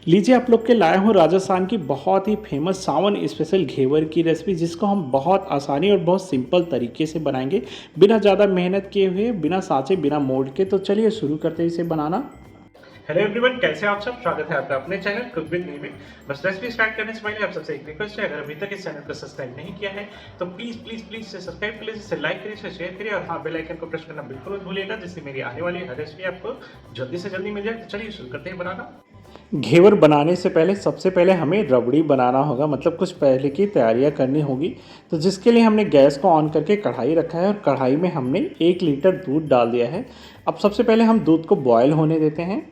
लीजिए आप लोग के लाए हूँ राजस्थान की बहुत ही फेमस सावन स्पेशल घेवर की रेसिपी, जिसको हम बहुत आसानी और बहुत सिंपल तरीके से बनाएंगे, बिना ज़्यादा मेहनत किए हुए, बिना साँचे, बिना मोड़ के। तो चलिए शुरू करते हैं इसे बनाना। हेलो एवरीवन, कैसे हैं आप सब। स्वागत है आपका अपने चैनल कुक विद मी में। बस रेसिपी स्टार्ट करने से पहले आप सबसे एक रिक्वेस्ट है, अगर अभी तक इस चैनल को सब्सक्राइब नहीं किया है तो प्लीज प्लीज प्लीज से सब्सक्राइब कर लीजिए, इसे लाइक करिए, इसे शेयर करिए और हाँ, बेल आइकन को प्रेस करना बिल्कुल मत भूलिएगा, जिससे मेरी आने वाली हर रेसिपी आपको जल्दी से जल्दी मिल जाए। तो चलिए शुरू करते हैं बनाना। घेवर बनाने से पहले सबसे पहले हमें रबड़ी बनाना होगा, मतलब कुछ पहले की तैयारियां करनी होगी। तो जिसके लिए हमने गैस को ऑन करके कढ़ाई रखा है और कढ़ाई में हमने 1 लीटर दूध डाल दिया है। अब सबसे पहले हम दूध को बॉयल होने देते हैं।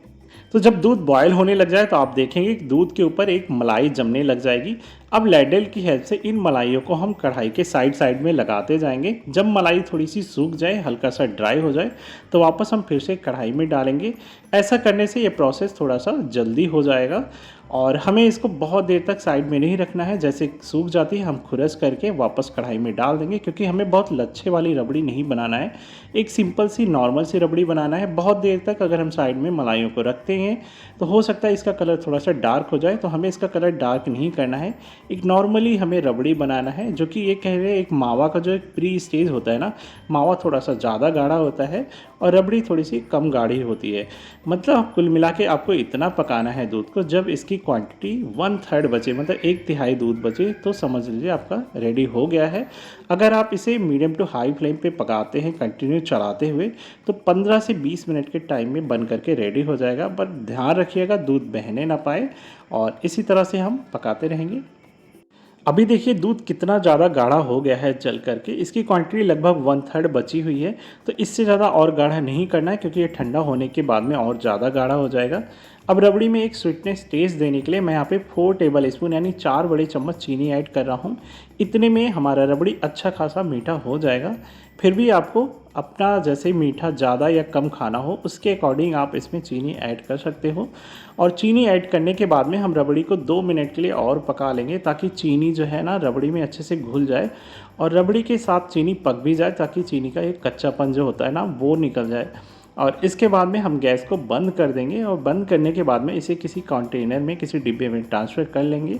तो जब दूध बॉयल होने लग जाए तो आप देखेंगे कि दूध के ऊपर एक मलाई जमने लग जाएगी। अब लैडल की हेल्प से इन मलाइयों को हम कढ़ाई के साइड साइड में लगाते जाएंगे। जब मलाई थोड़ी सी सूख जाए, हल्का सा ड्राई हो जाए, तो वापस हम फिर से कढ़ाई में डालेंगे। ऐसा करने से ये प्रोसेस थोड़ा सा जल्दी हो जाएगा और हमें इसको बहुत देर तक साइड में नहीं रखना है। जैसे सूख जाती है हम खुरस करके वापस कढ़ाई में डाल देंगे, क्योंकि हमें बहुत लच्छे वाली रबड़ी नहीं बनाना है, एक सिंपल सी नॉर्मल सी रबड़ी बनाना है। बहुत देर तक अगर हम साइड में मलाइयों को रखते हैं तो हो सकता है इसका कलर थोड़ा सा डार्क हो जाए, तो हमें इसका कलर डार्क नहीं करना है। एक नॉर्मली हमें रबड़ी बनाना है, जो कि ये कह रहे हैं एक मावा का जो एक प्री स्टेज होता है ना, मावा थोड़ा सा ज़्यादा गाढ़ा होता है और रबड़ी थोड़ी सी कम गाढ़ी होती है। मतलब कुल मिला के आपको इतना पकाना है दूध को, जब इसकी क्वांटिटी 1/3 बचे, मतलब 1/3 दूध बचे, तो समझ लीजिए आपका रेडी हो गया है। अगर आप इसे मीडियम टू हाई फ्लेम पे पकाते हैं कंटिन्यू चलाते हुए, तो 15 से 20 मिनट के टाइम में बन करके रेडी हो जाएगा। पर ध्यान रखिएगा दूध बहने ना पाए, और इसी तरह से हम पकाते रहेंगे। अभी देखिए दूध कितना ज़्यादा गाढ़ा हो गया है जल करके, इसकी क्वांटिटी लगभग 1/3 बची हुई है। तो इससे ज़्यादा और गाढ़ा नहीं करना है, क्योंकि ये ठंडा होने के बाद में और ज़्यादा गाढ़ा हो जाएगा। अब रबड़ी में एक स्वीटनेस टेस्ट देने के लिए मैं यहाँ पे 4 टेबल स्पून यानी 4 बड़े चम्मच चीनी ऐड कर रहा हूँ। इतने में हमारा रबड़ी अच्छा खासा मीठा हो जाएगा। फिर भी आपको अपना जैसे मीठा ज़्यादा या कम खाना हो, उसके अकॉर्डिंग आप इसमें चीनी ऐड कर सकते हो। और चीनी ऐड करने के बाद में हम रबड़ी को 2 मिनट के लिए और पका लेंगे, ताकि चीनी जो है ना रबड़ी में अच्छे से घुल जाए और रबड़ी के साथ चीनी पक भी जाए, ताकि चीनी का एक कच्चापन जो होता है ना वो निकल जाए। और इसके बाद में हम गैस को बंद कर देंगे और बंद करने के बाद में इसे किसी कंटेनर में, किसी डिब्बे में ट्रांसफ़र कर लेंगे।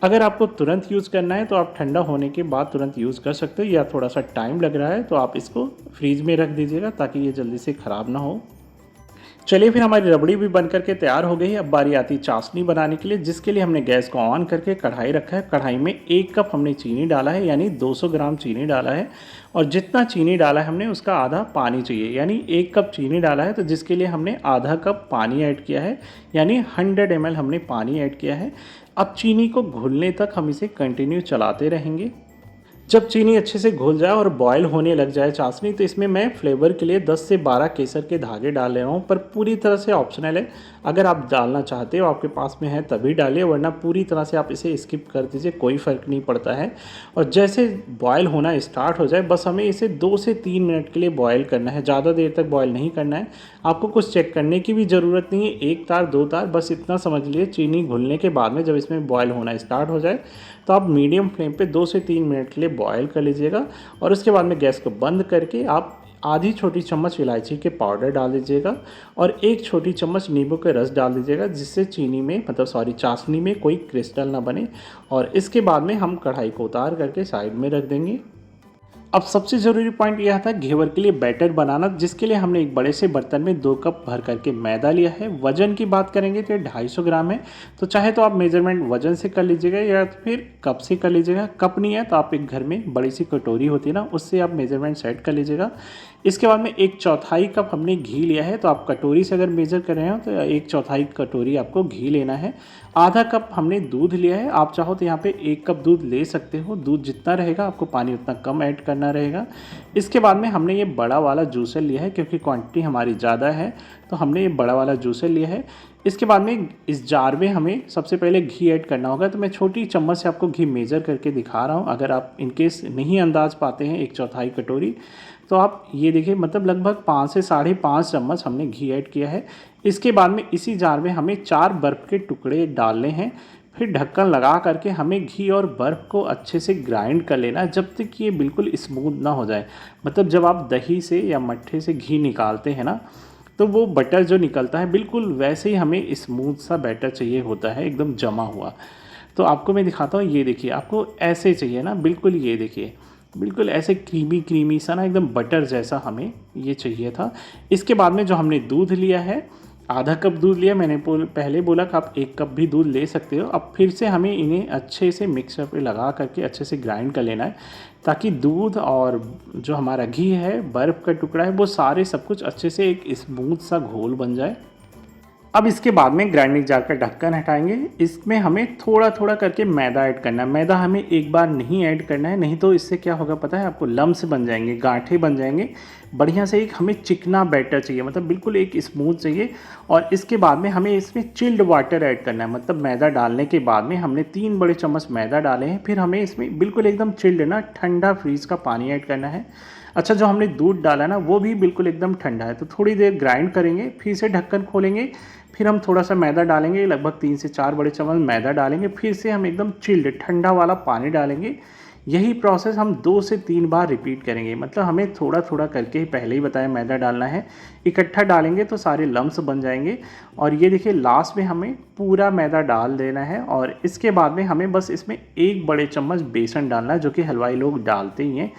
अगर आपको तुरंत यूज़ करना है तो आप ठंडा होने के बाद तुरंत यूज़ कर सकते हो, या थोड़ा सा टाइम लग रहा है तो आप इसको फ्रीज में रख दीजिएगा, ताकि ये जल्दी से ख़राब ना हो। चलिए फिर हमारी रबड़ी भी बन करके तैयार हो गई है। अब बारी आती है चाशनी बनाने के लिए, जिसके लिए हमने गैस को ऑन करके कढ़ाई रखा है। कढ़ाई में 1 कप हमने चीनी डाला है, यानी 200 ग्राम चीनी डाला है। और जितना चीनी डाला है हमने उसका आधा पानी चाहिए, यानी 1 कप चीनी डाला है तो जिसके लिए हमने आधा कप पानी ऐड किया है, यानी 100 ml हमने पानी ऐड किया है। अब चीनी को घुलने तक हम इसे कंटिन्यू चलाते रहेंगे। जब चीनी अच्छे से घुल जाए और बॉयल होने लग जाए चाशनी, तो इसमें मैं फ्लेवर के लिए 10 से 12 केसर के धागे डाल रहा हूँ, पर पूरी तरह से ऑप्शनल है। अगर आप डालना चाहते हो, आपके पास में है तभी डालिए, वरना पूरी तरह से आप इसे स्किप कर दीजिए, कोई फ़र्क नहीं पड़ता है। और जैसे बॉयल होना स्टार्ट हो जाए, बस हमें इसे 2 से 3 मिनट के लिए बॉयल करना है, ज़्यादा देर तक बॉयल नहीं करना है। आपको कुछ चेक करने की भी ज़रूरत नहीं है, 1 तार 2 तार बस इतना समझ लिए। चीनी घुलने के बाद में जब इसमें बॉयल होना स्टार्ट हो जाए, तो आप मीडियम फ्लेम पे 2 से 3 मिनट के लिए बॉयल कर लीजिएगा। और उसके बाद में गैस को बंद करके आप आधी छोटी चम्मच इलायची के पाउडर डाल दीजिएगा और 1 छोटी चम्मच नींबू के रस डाल दीजिएगा, जिससे चीनी में, मतलब सॉरी, चाशनी में कोई क्रिस्टल ना बने। और इसके बाद में हम कढ़ाई को उतार करके साइड में रख देंगे। अब सबसे ज़रूरी पॉइंट यह था घेवर के लिए बैटर बनाना, जिसके लिए हमने एक बड़े से बर्तन में 2 कप भर करके मैदा लिया है। वजन की बात करेंगे तो 250 ग्राम है। तो चाहे तो आप मेजरमेंट वजन से कर लीजिएगा या फिर कप से कर लीजिएगा। कप नहीं है तो आप एक घर में बड़ी सी कटोरी होती है ना, उससे आप मेजरमेंट सेट कर लीजिएगा। इसके बाद में 1/4 कप हमने घी लिया है। तो आप कटोरी से अगर मेज़र कर रहे हो तो 1/4 कटोरी आपको घी लेना है। आधा कप हमने दूध लिया है। आप चाहो तो यहाँ पे 1 कप दूध ले सकते हो। दूध जितना रहेगा आपको पानी उतना कम ऐड करना रहेगा। इसके बाद में हमने ये बड़ा वाला जूसर लिया है, क्योंकि क्वांटिटी हमारी ज़्यादा है तो हमने ये बड़ा वाला जूसर लिया है। इसके बाद में इस जार में हमें सबसे पहले घी ऐड करना होगा। तो मैं छोटी चम्मच से आपको घी मेज़र करके दिखा रहा हूँ। अगर आप इनकेस नहीं अंदाज़ पाते हैं 1/4 कटोरी, तो आप ये देखिए, मतलब लगभग 5 से 5.5 चम्मच हमने घी ऐड किया है। इसके बाद में इसी जार में हमें 4 बर्फ़ के टुकड़े डालने हैं। फिर ढक्कन लगा करके हमें घी और बर्फ़ को अच्छे से ग्राइंड कर लेना है, जब तक ये बिल्कुल स्मूथ ना हो जाए। मतलब जब आप दही से या मट्ठे से घी निकालते हैं ना, तो वो बटर जो निकलता है बिल्कुल वैसे ही हमें स्मूथ सा बैटर चाहिए होता है, एकदम जमा हुआ। तो आपको मैं दिखाता हूँ, ये देखिए आपको ऐसे चाहिए ना, बिल्कुल ये देखिए बिल्कुल ऐसे क्रीमी क्रीमी सा ना, एकदम बटर जैसा हमें ये चाहिए था। इसके बाद में जो हमने दूध लिया है, आधा कप दूध लिया मैंने, पहले बोला कि आप 1 कप भी दूध ले सकते हो। अब फिर से हमें इन्हें अच्छे से मिक्सर पे लगा करके अच्छे से ग्राइंड कर लेना है, ताकि दूध और जो हमारा घी है, बर्फ़ का टुकड़ा है, वो सारे सब कुछ अच्छे से एक स्मूथ सा घोल बन जाए। अब इसके बाद में ग्राइंडिंग जार का ढक्कन हटाएंगे। इसमें हमें थोड़ा थोड़ा करके मैदा ऐड करना है। मैदा हमें एक बार नहीं ऐड करना है, नहीं तो इससे क्या होगा पता है आपको, लम्स बन जाएंगे, गांठें बन जाएंगे। बढ़िया से एक हमें चिकना बैटर चाहिए, मतलब बिल्कुल एक स्मूथ चाहिए। और इसके बाद में हमें इसमें चिल्ड वाटर ऐड करना है, मतलब मैदा डालने के बाद में हमने 3 बड़े चम्मच मैदा डाले हैं, फिर हमें इसमें बिल्कुल एकदम चिल्ड ना, ठंडा फ्रीज का पानी ऐड करना है। अच्छा, जो हमने दूध डाला ना वो भी बिल्कुल एकदम ठंडा है। तो थोड़ी देर ग्राइंड करेंगे, फिर से ढक्कन खोलेंगे, फिर हम थोड़ा सा मैदा डालेंगे, लगभग 3 से 4 बड़े चम्मच मैदा डालेंगे, फिर से हम एकदम चिल्ड ठंडा वाला पानी डालेंगे। यही प्रोसेस हम 2 से 3 बार रिपीट करेंगे। मतलब हमें थोड़ा थोड़ा करके ही, पहले ही बताया, मैदा डालना है। इकट्ठा डालेंगे तो सारे लम्स बन जाएंगे। और ये देखिए लास्ट में हमें पूरा मैदा डाल देना है। और इसके बाद में हमें बस इसमें 1 बड़े चम्मच बेसन डालना है, जो कि हलवाई लोग डालते ही हैं।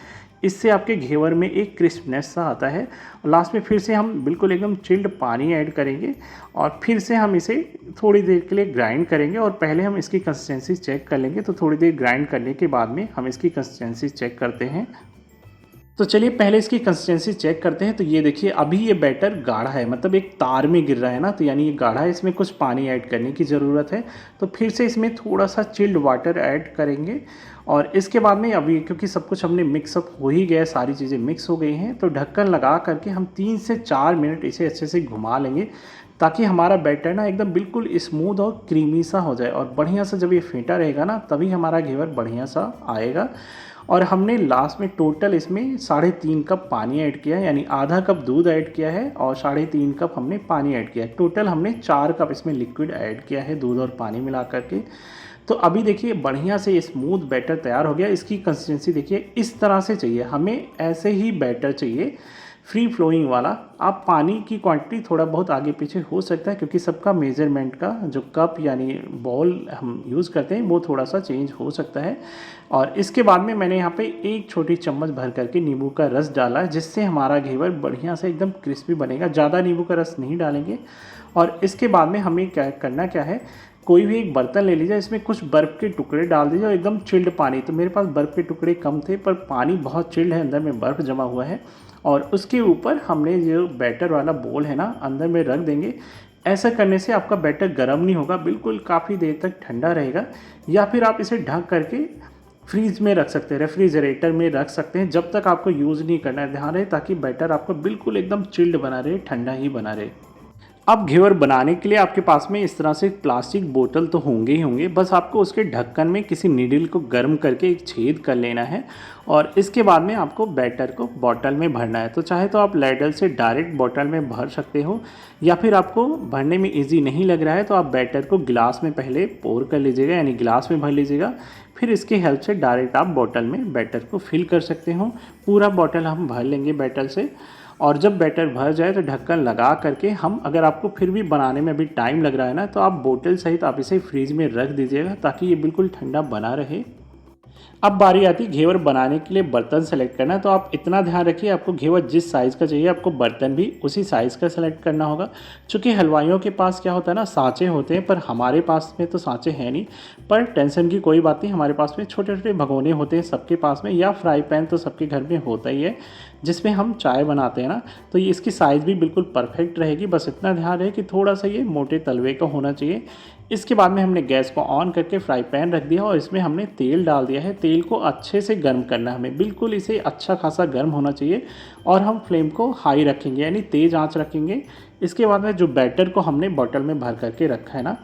इससे आपके घेवर में एक क्रिस्पनेस सा आता है। और लास्ट में फिर से हम बिल्कुल एकदम चिल्ड पानी ऐड करेंगे और फिर से हम इसे थोड़ी देर के लिए ग्राइंड करेंगे। और पहले हम इसकी कंसिस्टेंसी चेक कर लेंगे। तो थोड़ी देर ग्राइंड करने के बाद में हम इसकी कंसिस्टेंसी चेक करते हैं। तो चलिए पहले इसकी कंसिस्टेंसी चेक करते हैं। तो ये देखिए अभी ये बैटर गाढ़ा है, मतलब एक तार में गिर रहा है ना, तो यानी ये गाढ़ा है, इसमें कुछ पानी ऐड करने की ज़रूरत है। तो फिर से इसमें थोड़ा सा चिल्ड वाटर ऐड करेंगे। और इसके बाद में अभी क्योंकि सब कुछ हमने मिक्सअप हो ही गया, सारी चीज़ें मिक्स हो गई हैं, तो ढक्कन लगा करके हम 3 से 4 मिनट इसे अच्छे से घुमा लेंगे, ताकि हमारा बैटर ना एकदम बिल्कुल स्मूथ और क्रीमी सा हो जाए। और बढ़िया से जब ये फेंटा रहेगा ना, तभी हमारा घेवर बढ़िया सा आएगा। और हमने लास्ट में टोटल इसमें 3.5 कप पानी ऐड किया है, यानी आधा कप दूध ऐड किया है और 3.5 कप हमने पानी ऐड किया है। टोटल हमने 4 कप इसमें लिक्विड ऐड किया है, दूध और पानी मिला करके। तो अभी देखिए बढ़िया से स्मूथ बैटर तैयार हो गया। इसकी कंसिस्टेंसी देखिए इस तरह से चाहिए हमें, ऐसे ही बैटर चाहिए, फ्री फ्लोइंग वाला। आप पानी की क्वांटिटी थोड़ा बहुत आगे पीछे हो सकता है, क्योंकि सबका मेज़रमेंट का जो कप यानी बॉल हम यूज़ करते हैं वो थोड़ा सा चेंज हो सकता है। और इसके बाद में मैंने यहाँ पे 1 छोटी चम्मच भर करके नींबू का रस डाला है, जिससे हमारा घेवर बढ़िया से एकदम क्रिस्पी बनेगा। ज़्यादा नींबू का रस नहीं डालेंगे। और इसके बाद में हमें क्या है, कोई भी एक बर्तन ले लीजिए, इसमें कुछ बर्फ़ के टुकड़े डाल दीजिए और एकदम चिल्ड पानी। तो मेरे पास बर्फ़ के टुकड़े कम थे, पर पानी बहुत चिल्ड है, अंदर में बर्फ़ जमा हुआ है। और उसके ऊपर हमने जो बैटर वाला बोल है ना, अंदर में रख देंगे। ऐसा करने से आपका बैटर गर्म नहीं होगा, बिल्कुल काफ़ी देर तक ठंडा रहेगा। या फिर आप इसे ढक करके फ्रीज में रख सकते हैं, रेफ्रिजरेटर में रख सकते हैं, जब तक आपको यूज़ नहीं करना है। ध्यान रहे ताकि बैटर आपका बिल्कुल एकदम चिल्ड बना रहे, ठंडा ही बना रहे। अब घेवर बनाने के लिए आपके पास में इस तरह से प्लास्टिक बोतल तो होंगे ही होंगे, बस आपको उसके ढक्कन में किसी नीडल को गर्म करके एक छेद कर लेना है। और इसके बाद में आपको बैटर को बॉटल में भरना है। तो चाहे तो आप लैडल से डायरेक्ट बॉटल में भर सकते हो, या फिर आपको भरने में इजी नहीं लग रहा है तो आप बैटर को गिलास में पहले पोर कर लीजिएगा, यानी गिलास में भर लीजिएगा। फिर इसकी हेल्प से डायरेक्ट आप बॉटल में बैटर को फिल कर सकते हो। पूरा बॉटल हम भर लेंगे बैटर से। और जब बैटर भर जाए तो ढक्कन लगा करके हम, अगर आपको फिर भी बनाने में अभी टाइम लग रहा है ना, तो आप बोतल सहित आप इसे फ्रीज में रख दीजिएगा, ताकि ये बिल्कुल ठंडा बना रहे। अब बारी आती है घेवर बनाने के लिए बर्तन सेलेक्ट करना। तो आप इतना ध्यान रखिए, आपको घेवर जिस साइज़ का चाहिए, आपको बर्तन भी उसी साइज़ का सेलेक्ट करना होगा। चूँकि हलवाइयों के पास क्या होता है ना, सांचे होते हैं, पर हमारे पास में तो सांचे हैं नहीं। पर टेंशन की कोई बात नहीं, हमारे पास में छोटे छोटे भगोने होते हैं सबके पास में, या फ्राई पैन तो सबके घर में होता ही है, जिसमें हम चाय बनाते हैं ना। तो ये इसकी साइज़ भी बिल्कुल परफेक्ट रहेगी। बस इतना ध्यान रहे कि थोड़ा सा ये मोटे तलवे का होना चाहिए। इसके बाद में हमने गैस को ऑन करके फ्राई पैन रख दिया और इसमें हमने तेल डाल दिया है। तेल को अच्छे से गर्म करना है हमें, बिल्कुल इसे अच्छा खासा गर्म होना चाहिए। और हम फ्लेम को हाई रखेंगे, यानी तेज़ आंच रखेंगे। इसके बाद में जो बैटर को हमने बॉटल में भर करके रखा है ना,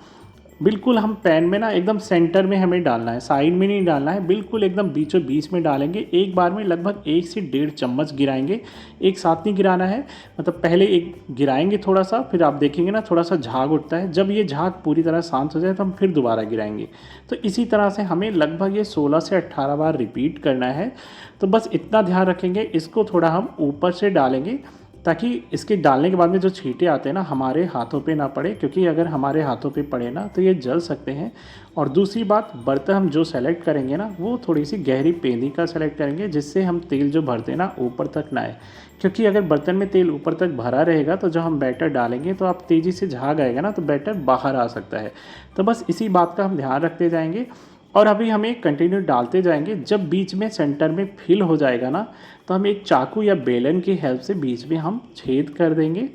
बिल्कुल हम पैन में ना एकदम सेंटर में हमें डालना है, साइड में नहीं डालना है, बिल्कुल एकदम बीचों बीच में डालेंगे। एक बार में लगभग 1 से 1.5 चम्मच गिराएंगे, एक साथ नहीं गिराना है। मतलब पहले एक गिराएंगे थोड़ा सा, फिर आप देखेंगे ना थोड़ा सा झाग उठता है। जब ये झाग पूरी तरह शांत हो जाए तो हम फिर दोबारा गिराएंगे। तो इसी तरह से हमें लगभग ये 16 से 18 बार रिपीट करना है। तो बस इतना ध्यान रखेंगे। इसको थोड़ा हम ऊपर से डालेंगे ताकि इसके डालने के बाद में जो छींटे आते हैं ना हमारे हाथों पे ना पड़े, क्योंकि अगर हमारे हाथों पे पड़े ना तो ये जल सकते हैं। और दूसरी बात, बर्तन हम जो सेलेक्ट करेंगे ना वो थोड़ी सी गहरी पेंदी का सेलेक्ट करेंगे, जिससे हम तेल जो भरते हैं ना ऊपर तक ना आए। क्योंकि अगर बर्तन में तेल ऊपर तक भरा रहेगा तो जब हम बैटर डालेंगे तो आप तेज़ी से झाग आएगा ना तो बैटर बाहर आ सकता है। तो बस इसी बात का हम ध्यान रखते जाएंगे और अभी हमें कंटिन्यू डालते जाएंगे। जब बीच में सेंटर में फिल हो जाएगा ना तो हम एक चाकू या बेलन की हेल्प से बीच में हम छेद कर देंगे।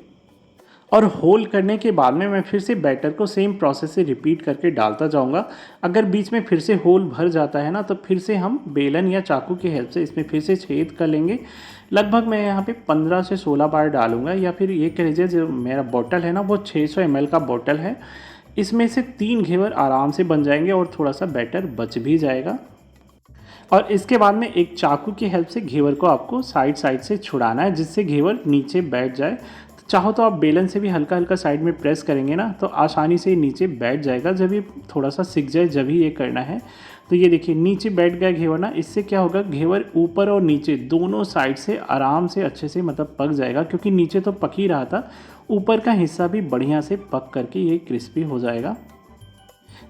और होल करने के बाद में मैं फिर से बैटर को सेम प्रोसेस से रिपीट करके डालता जाऊंगा। अगर बीच में फिर से होल भर जाता है ना तो फिर से हम बेलन या चाकू की हेल्प से इसमें फिर से छेद कर लेंगे। लगभग मैं यहाँ पे 15 से 16 बार डालूंगा, या फिर ये कह लीजिए जो मेरा बोतल है ना वो 600 ml का बोतल है। इसमें से 3 घेवर आराम से बन जाएंगे और थोड़ा सा बैटर बच भी जाएगा। और इसके बाद में एक चाकू की हेल्प से घेवर को आपको साइड साइड से छुड़ाना है, जिससे घेवर नीचे बैठ जाए। तो चाहो तो आप बेलन से भी हल्का हल्का साइड में प्रेस करेंगे ना तो आसानी से नीचे बैठ जाएगा। जब ये थोड़ा सा सिक जाए जब ही ये करना है। तो ये देखिए नीचे बैठ गया घेवर ना, इससे क्या होगा घेवर ऊपर और नीचे दोनों साइड से आराम से अच्छे से मतलब पक जाएगा, क्योंकि नीचे तो पक ही रहा था, ऊपर का हिस्सा भी बढ़िया से पक करके ये क्रिस्पी हो जाएगा।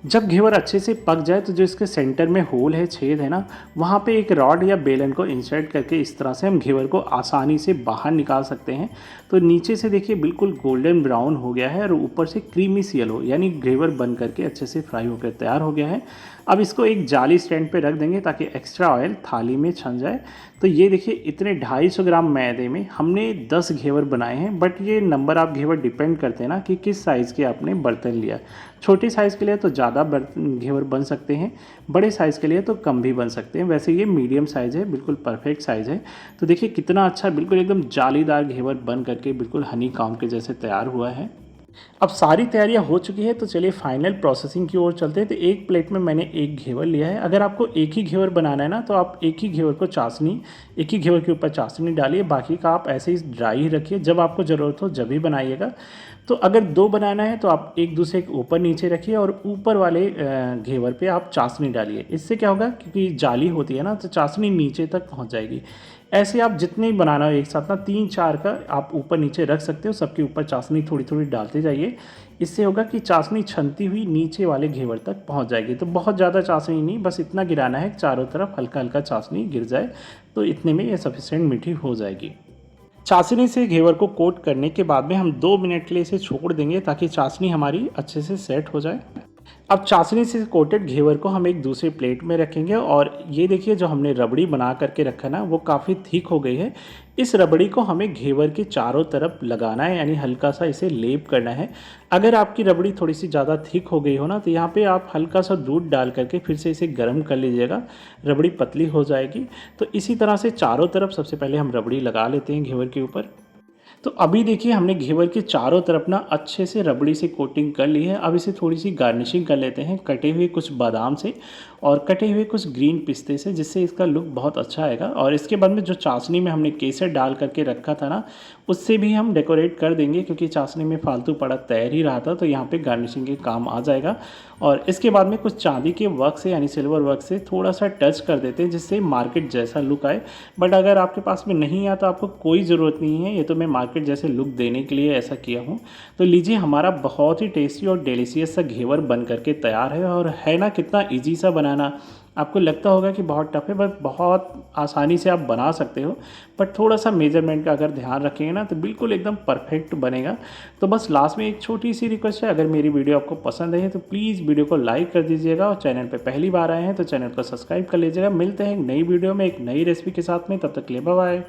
जब घेवर अच्छे से पक जाए तो जो इसके सेंटर में होल है, छेद है ना, वहाँ पे एक रॉड या बेलन को इंसर्ट करके इस तरह से हम घेवर को आसानी से बाहर निकाल सकते हैं। तो नीचे से देखिए बिल्कुल गोल्डन ब्राउन हो गया है और ऊपर से क्रीमी सी येलो, यानी घेवर बन करके अच्छे से फ्राई होकर तैयार हो गया है। अब इसको एक जाली स्टैंड पे रख देंगे ताकि एक्स्ट्रा ऑयल थाली में छन जाए। तो ये देखिए इतने 250 ग्राम मैदे में हमने 10 घेवर बनाए हैं। बट ये नंबर आप घेवर डिपेंड करते हैं ना कि किस साइज़ के आपने बर्तन लिया। छोटे साइज़ के लिए तो ज़्यादा घेवर बन सकते हैं, बड़े साइज़ के लिए तो कम भी बन सकते हैं। वैसे ये मीडियम साइज़ है, बिल्कुल परफेक्ट साइज़ है। तो देखिए कितना अच्छा बिल्कुल एकदम जालीदार घेवर बन करके बिल्कुल हनी काम के जैसे तैयार हुआ है। अब सारी तैयारियां हो चुकी है तो चलिए फाइनल प्रोसेसिंग की ओर चलते हैं। तो एक प्लेट में मैंने एक घेवर लिया है। अगर आपको एक ही घेवर बनाना है ना तो आप एक ही घेवर को चाशनी, एक ही घेवर के ऊपर चाशनी डालिए, बाकी का आप ऐसे ही ड्राई ही रखिए। जब आपको ज़रूरत हो जब ही बनाइएगा। तो अगर 2 बनाना है तो आप एक दूसरे के ऊपर नीचे रखिए और ऊपर वाले घेवर पे आप चाशनी डालिए। इससे क्या होगा, क्योंकि जाली होती है ना तो चाशनी नीचे तक पहुंच जाएगी। ऐसे आप जितने ही बनाना हो एक साथ ना 3-4 का आप ऊपर नीचे रख सकते हो, सबके ऊपर चाशनी थोड़ी थोड़ी डालते जाइए। इससे होगा कि चाशनी छनती हुई नीचे वाले घेवर तक पहुंच जाएगी। तो बहुत ज़्यादा चाशनी नहीं, बस इतना गिराना है चारों तरफ हल्का हल्का चाशनी गिर जाए, तो इतने में ये सफिशिएंट मीठी हो जाएगी। चाशनी से घेवर को कोट करने के बाद में हम 2 मिनट के लिए इसे छोड़ देंगे ताकि चाशनी हमारी अच्छे से सेट हो जाए। अब चाशनी से कोटेड घेवर को हम एक दूसरे प्लेट में रखेंगे और ये देखिए जो हमने रबड़ी बना करके रखा ना वो काफ़ी थिक हो गई है। इस रबड़ी को हमें घेवर के चारों तरफ लगाना है, यानी हल्का सा इसे लेप करना है। अगर आपकी रबड़ी थोड़ी सी ज़्यादा थिक हो गई हो ना तो यहाँ पे आप हल्का सा दूध डाल करके फिर से इसे गर्म कर लीजिएगा, रबड़ी पतली हो जाएगी। तो इसी तरह से चारों तरफ सबसे पहले हम रबड़ी लगा लेते हैं घेवर के ऊपर। तो अभी देखिए हमने घेवर के चारों तरफ ना अच्छे से रबड़ी से कोटिंग कर ली है। अब इसे थोड़ी सी गार्निशिंग कर लेते हैं कटे हुए कुछ बादाम से और कटे हुए कुछ ग्रीन पिस्ते से, जिससे इसका लुक बहुत अच्छा आएगा। और इसके बाद में जो चाशनी में हमने केसर डाल करके रखा था ना उससे भी हम डेकोरेट कर देंगे, क्योंकि चाशनी में फालतू पड़ा तैर ही रहा था तो यहाँ पे गार्निशिंग के काम आ जाएगा। और इसके बाद में कुछ चांदी के वर्क से यानी सिल्वर वर्क से थोड़ा सा टच कर देते हैं, जिससे मार्केट जैसा लुक आए। बट अगर आपके पास में नहीं आता आपको कोई ज़रूरत नहीं है, ये तो मैं मार्केट जैसे लुक देने के लिए ऐसा किया हूँ। तो लीजिए हमारा बहुत ही टेस्टी और डिलीशियस सा घेवर बन करके तैयार है। और है ना कितना ईजी सा बनाना, आपको लगता होगा कि बहुत टफ है, बट बहुत आसानी से आप बना सकते हो। बट थोड़ा सा मेजरमेंट का अगर ध्यान रखेंगे ना तो बिल्कुल एकदम परफेक्ट बनेगा। तो बस लास्ट में एक छोटी सी रिक्वेस्ट है, अगर मेरी वीडियो आपको पसंद है तो प्लीज़ वीडियो को लाइक कर दीजिएगा और चैनल पे पहली बार आए हैं तो चैनल को सब्सक्राइब कर लीजिएगा। मिलते हैं एक नई वीडियो में एक नई रेसिपी के साथ में, तब तक के लिए बाय बाय।